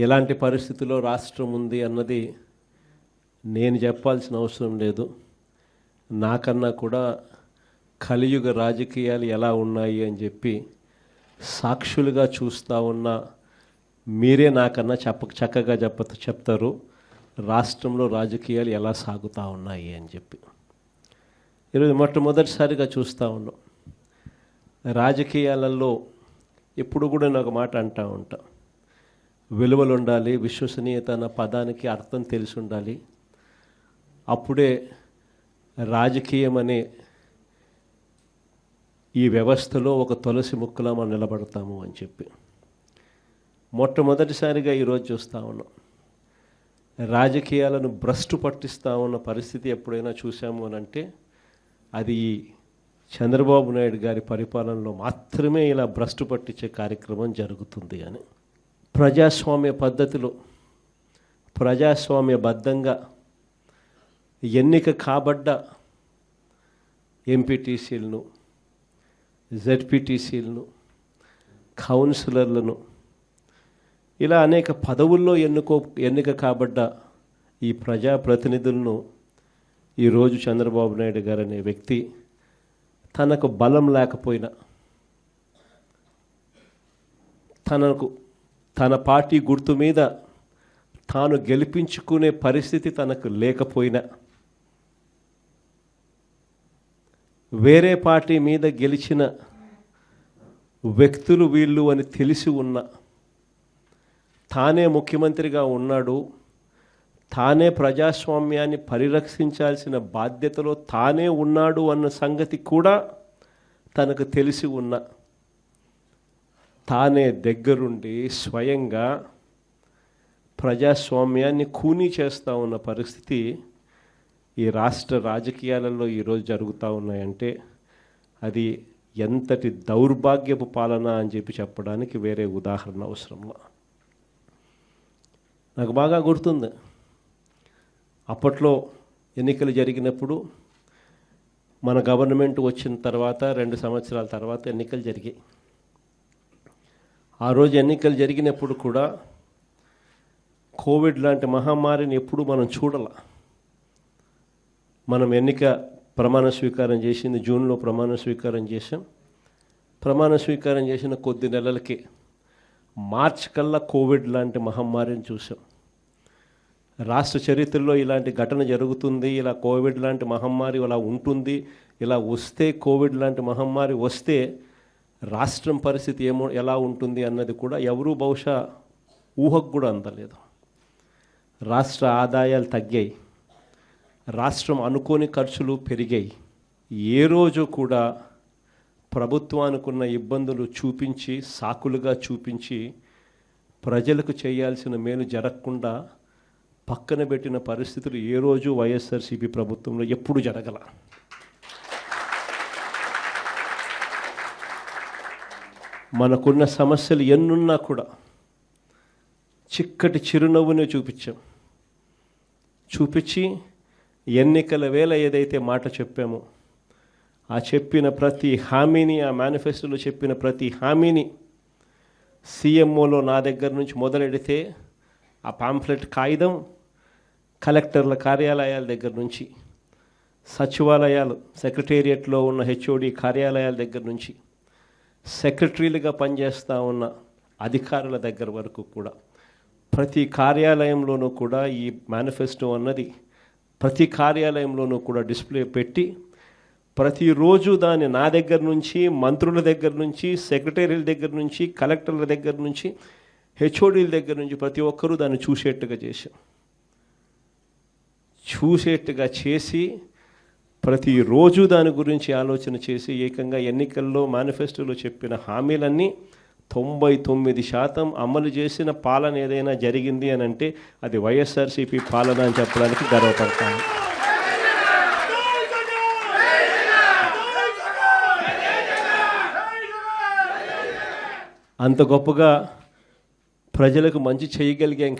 ఎలాంటి పరిస్థితిలో రాష్ట్రం ఉంది అన్నది నేను చెప్పాల్సిన అవసరం లేదు. నాకన్నా కూడా కలియుగ రాజకీయాలు ఎలా ఉన్నాయి అని చెప్పి సాక్షులుగా చూస్తూ ఉన్న మీరే నాకన్నా చక్కగా చెప్తారు రాష్ట్రంలో రాజకీయాలు ఎలా సాగుతూ ఉన్నాయి అని చెప్పి. ఈరోజు మొట్టమొదటిసారిగా చూస్తూ ఉన్నాం. రాజకీయాలలో ఎప్పుడు కూడా నేను ఒక మాట అంటూ ఉంటా, విలువలు ఉండాలి, విశ్వసనీయత అన్న పదానికి అర్థం తెలిసి ఉండాలి. అప్పుడే రాజకీయం అనే ఈ వ్యవస్థలో ఒక తులసి ముక్కలా మనం నిలబడతాము అని చెప్పి మొట్టమొదటిసారిగా ఈరోజు చూస్తూ ఉన్నాం. రాజకీయాలను భ్రష్టు పట్టిస్తూ ఉన్న పరిస్థితి ఎప్పుడైనా చూసాము అని అంటే అది ఈ చంద్రబాబు నాయుడు గారి పరిపాలనలో మాత్రమే ఇలా భ్రష్టు పట్టించే కార్యక్రమం జరుగుతుంది అని. ప్రజాస్వామ్య పద్ధతిలో ప్రజాస్వామ్యబద్ధంగా ఎన్నిక కాబడ్డ ఎంపీటీసీలను, జెడ్పీటీసీలను, కౌన్సిలర్లను, ఇలా అనేక పదవుల్లో ఎన్నిక కాబడ్డ ఈ ప్రజాప్రతినిధులను ఈరోజు చంద్రబాబు నాయుడు గారు అనే వ్యక్తి తనకు బలం లేకపోయినా, తన పార్టీ గుర్తు మీద తాను గెలిపించుకునే పరిస్థితి తనకు లేకపోయినా, వేరే పార్టీ మీద గెలిచిన వ్యక్తులు వీళ్ళు అని తెలిసి ఉన్న, తానే ముఖ్యమంత్రిగా ఉన్నాడు, తానే ప్రజాస్వామ్యాన్ని పరిరక్షించాల్సిన బాధ్యతలో తానే ఉన్నాడు అన్న సంగతి కూడా తనకు తెలిసి ఉన్న, తానే దగ్గరుండి స్వయంగా ప్రజాస్వామ్యాన్ని ఖూనీ చేస్తూ ఉన్న పరిస్థితి ఈ రాష్ట్ర రాజకీయాలలో ఈరోజు జరుగుతూ ఉన్నాయంటే అది ఎంతటి దౌర్భాగ్యపు పాలన అని చెప్పి చెప్పడానికి వేరే ఉదాహరణ అవసరంలా. నాకు బాగా గుర్తుంది, అప్పట్లో ఎన్నికలు జరిగినప్పుడు మన గవర్నమెంట్ వచ్చిన తర్వాత 2 సంవత్సరాల తర్వాత ఎన్నికలు జరిగాయి. ఆ రోజు ఎన్నికలు జరిగినప్పుడు కూడా కోవిడ్ లాంటి మహమ్మారిని ఎప్పుడు మనం చూడాల. మనం ప్రమాణ స్వీకారం చేసింది జూన్లో ప్రమాణ స్వీకారం చేసాం. ప్రమాణ స్వీకారం చేసిన కొద్ది నెలలకే మార్చ్ కల్లా కోవిడ్ లాంటి మహమ్మారిని చూసాం. రాష్ట్ర చరిత్రలో ఇలాంటి ఘటన జరుగుతుంది, ఇలా కోవిడ్ లాంటి మహమ్మారి ఇలా ఉంటుంది, ఇలా వస్తే కోవిడ్ లాంటి మహమ్మారి వస్తే రాష్ట్రం పరిస్థితి ఎలా ఉంటుంది అన్నది కూడా ఎవరూ బహుశా ఊహకు కూడా అందలేదు. రాష్ట్ర ఆదాయాలు తగ్గాయి, రాష్ట్రం అనుకోని ఖర్చులు పెరిగాయి. ఏ రోజు కూడా ప్రభుత్వానికున్న ఇబ్బందులు చూపించి, సాకులుగా చూపించి ప్రజలకు చేయాల్సిన మేలు జరగకుండా పక్కన పెట్టిన పరిస్థితులు ఏ రోజు వైఎస్ఆర్సీపీ ప్రభుత్వంలో ఎప్పుడు జరగల. మనకున్న సమస్యలు ఎన్నున్నా కూడా చిక్కటి చిరునవ్వునే చూపించి ఎన్నికల వేళ ఏదైతే మాట చెప్పామో ఆ చెప్పిన ప్రతి హామీని, ఆ మేనిఫెస్టోలో చెప్పిన ప్రతి హామీని సీఎంఓలో నా దగ్గర నుంచి మొదలెడితే ఆ పాంఫ్లెట్ కాగితం కలెక్టర్ల కార్యాలయాల దగ్గర నుంచి, సచివాలయాలు సెక్రటేరియట్లో ఉన్న హెచ్ఓడి కార్యాలయాల దగ్గర నుంచి, సెక్రటరీలుగా పనిచేస్తూ ఉన్న అధికారుల దగ్గర వరకు కూడా ప్రతి కార్యాలయంలోనూ కూడా ఈ మేనిఫెస్టో అన్నది ప్రతి కార్యాలయంలోనూ కూడా డిస్ప్లే పెట్టి ప్రతిరోజు దాన్ని నా దగ్గర నుంచి, మంత్రుల దగ్గర నుంచి, సెక్రటరీల దగ్గర నుంచి, కలెక్టర్ల దగ్గర నుంచి, హెచ్ఓడీల దగ్గర నుంచి ప్రతి ఒక్కరూ దాన్ని చూసేట్టుగా చేసి ప్రతిరోజు దాని గురించి ఆలోచన చేసి ఏకంగా ఎన్నికల్లో మేనిఫెస్టోలో చెప్పిన హామీలన్నీ 99% అమలు చేసిన పాలన ఏదైనా జరిగింది అని అంటే అది వైఎస్ఆర్సీపీ పాలన అని చెప్పడానికి గర్వపడతాను. అంత గొప్పగా ప్రజలకు మంచి చేయగలిగాం.